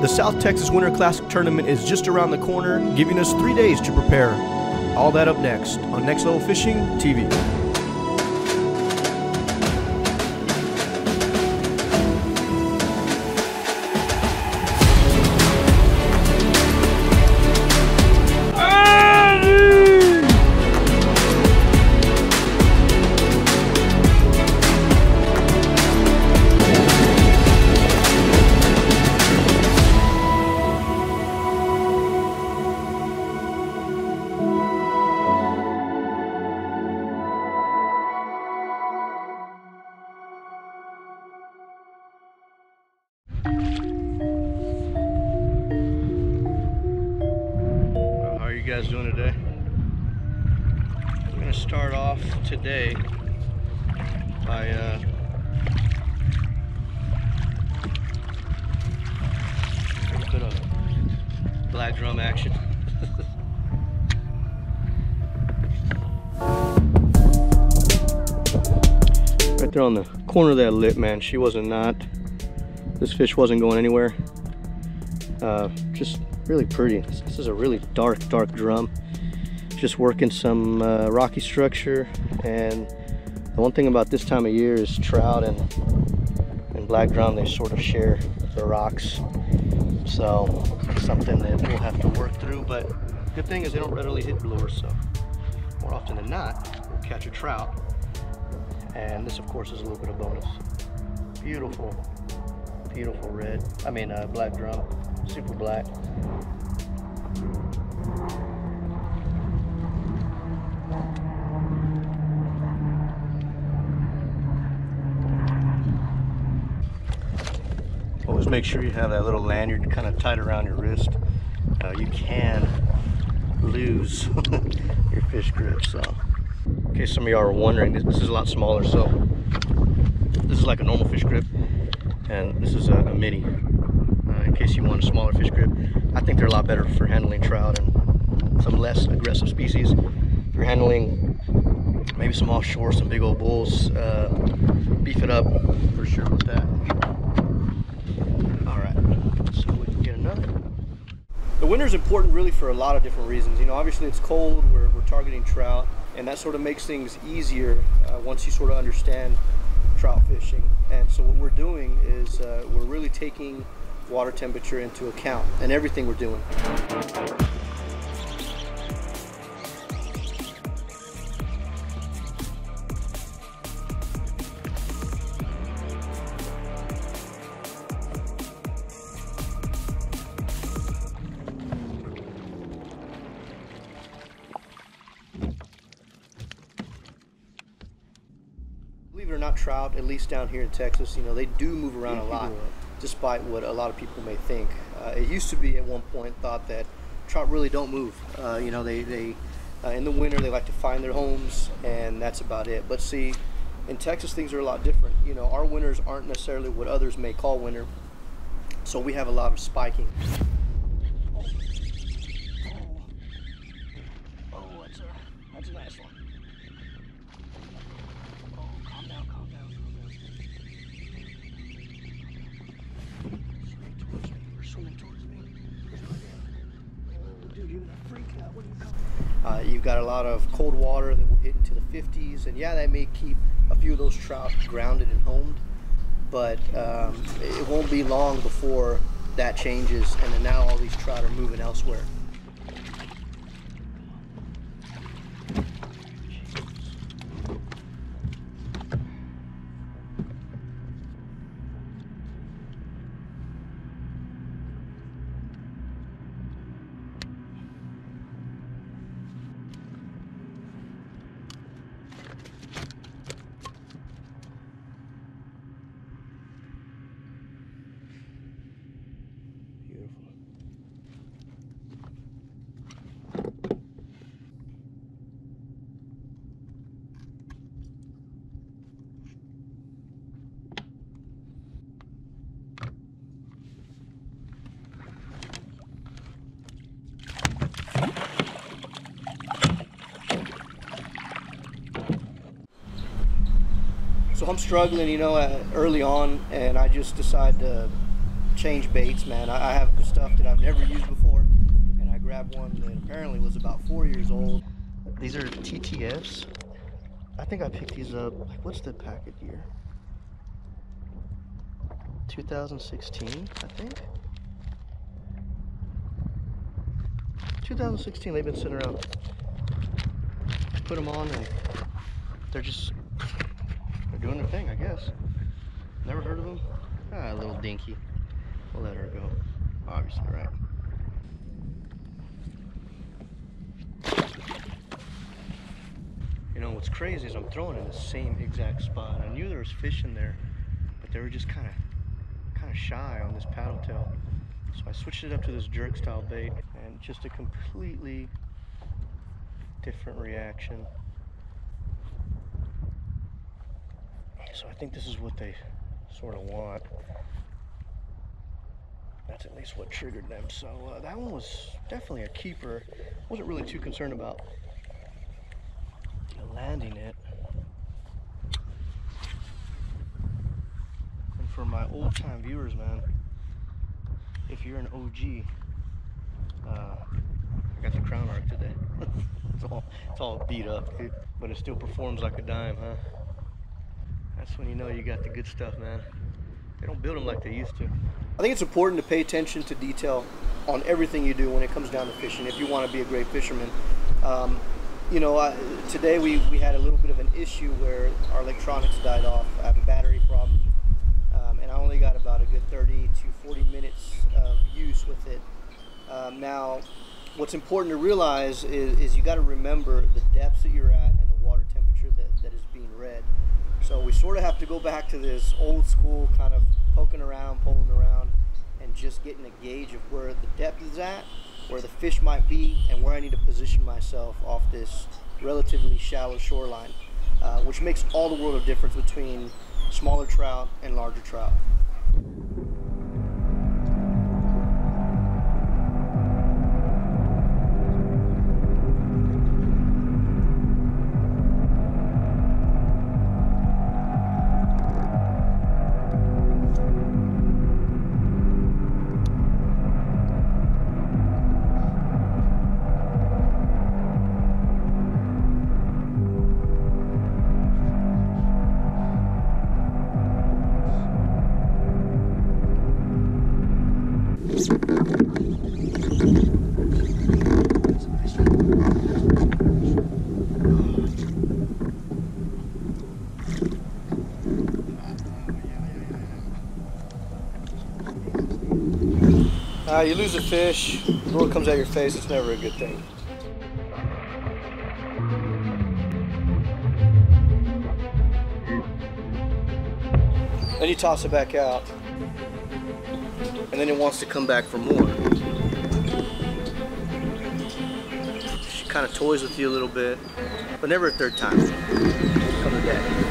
The South Texas Winter Classic Tournament is just around the corner, giving us 3 days to prepare. All that up next on Next Level Fishing TV. How are you guys doing today? I'm going to start off today by a little bit of black drum action. Right there on the corner of that lip, man, she wasn't this fish wasn't going anywhere. Just really pretty. This is a really dark drum. Just working some rocky structure, and the one thing about this time of year is trout and black drum, they sort of share the rocks. So something that we'll have to work through, but good thing is they don't readily hit lures, so more often than not we'll catch a trout. And this of course is a little bit of bonus. Beautiful red, black drum, super black. Always make sure you have that little lanyard kind of tied around your wrist. You can lose your fish grip. So, in case some of y'all are wondering, this is a lot smaller. So, this is like a normal fish grip, and this is a mini. In case you want a smaller fish grip, I think they're a lot better for handling trout and some less aggressive species. If you're handling maybe some offshore, some big old bulls, beef it up for sure with that. All right, so we can get another. The winter is important really for a lot of different reasons. You know, obviously it's cold, we're targeting trout, and that sort of makes things easier once you sort of understand trout fishing. And so what we're doing is we're really taking water temperature into account and everything we're doing. Believe it or not, trout, at least down here in Texas, you know, they do move around a lot, despite what a lot of people may think. It used to be at one point thought that trout really don't move. You know, they in the winter they like to find their homes, and that's about it. But see, in Texas things are a lot different. You know, our winters aren't necessarily what others may call winter, so we have a lot of spiking. That's a nice one. You've got a lot of cold water that will hit into the 50s, and yeah, that may keep a few of those trout grounded and homed, but it won't be long before that changes, and then now all these trout are moving elsewhere. So I'm struggling, you know, early on, and I just decided to change baits, man. I have stuff that I've never used before, and I grabbed one that apparently was about 4 years old. These are TTFs. I think I picked these up, like, what's the packet year? 2016, I think. 2016, they've been sitting around. I put them on and they're doing their thing, I guess. Never heard of them. Ah, a little dinky. We'll let her go. Obviously, right? You know, what's crazy is I'm throwing in the same exact spot. I knew there was fish in there, but they were just kind of shy on this paddle tail. So I switched it up to this jerk style bait, and just a completely different reaction. So I think this is what they sort of want. That's at least what triggered them. So that one was definitely a keeper. Wasn't really too concerned about landing it. And for my old time viewers, man, if you're an OG, I got the crown arc today. it's all beat up, dude, but it still performs like a dime, huh? That's when you know you got the good stuff, man. They don't build them like they used to. I think it's important to pay attention to detail on everything you do when it comes down to fishing if you want to be a great fisherman. You know, today we had a little bit of an issue where our electronics died off. I have a battery problem, and I only got about a good 30 to 40 minutes of use with it. Now, what's important to realize is you got to remember the depths that you're at and the water temperature that is being read. So we sort of have to go back to this old school kind of poking around, pulling around, and just getting a gauge of where the depth is at, where the fish might be, and where I need to position myself off this relatively shallow shoreline, which makes all the world of difference between smaller trout and larger trout. You lose a fish, the lure comes out your face, it's never a good thing. Then you toss it back out, and then it wants to come back for more. She kind of toys with you a little bit, but never a third time. Come to daddy.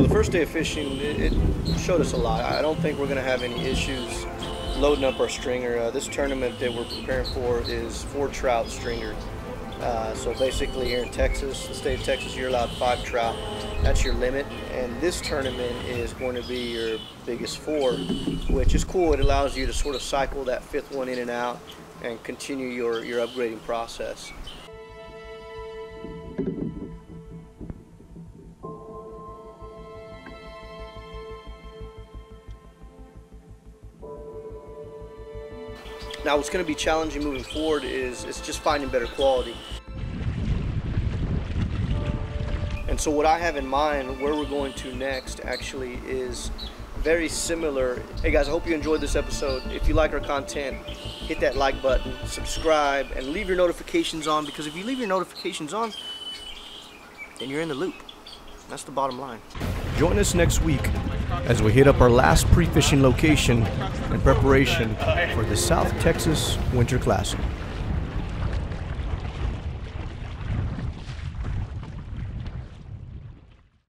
First day of fishing, it showed us a lot. I don't think we're going to have any issues loading up our stringer. This tournament that we're preparing for is 4 trout stringer. So basically here in Texas, the state of Texas, you're allowed 5 trout. That's your limit. And this tournament is going to be your biggest 4, which is cool. It allows you to sort of cycle that 5th one in and out and continue your upgrading process. Now what's going to be challenging moving forward is just finding better quality. And so what I have in mind, where we're going to next actually, is very similar. Hey guys, I hope you enjoyed this episode. If you like our content, hit that like button, subscribe, and leave your notifications on, because if you leave your notifications on, then you're in the loop. That's the bottom line. Join us next week as we hit up our last pre-fishing location in preparation for the South Texas Winter Classic.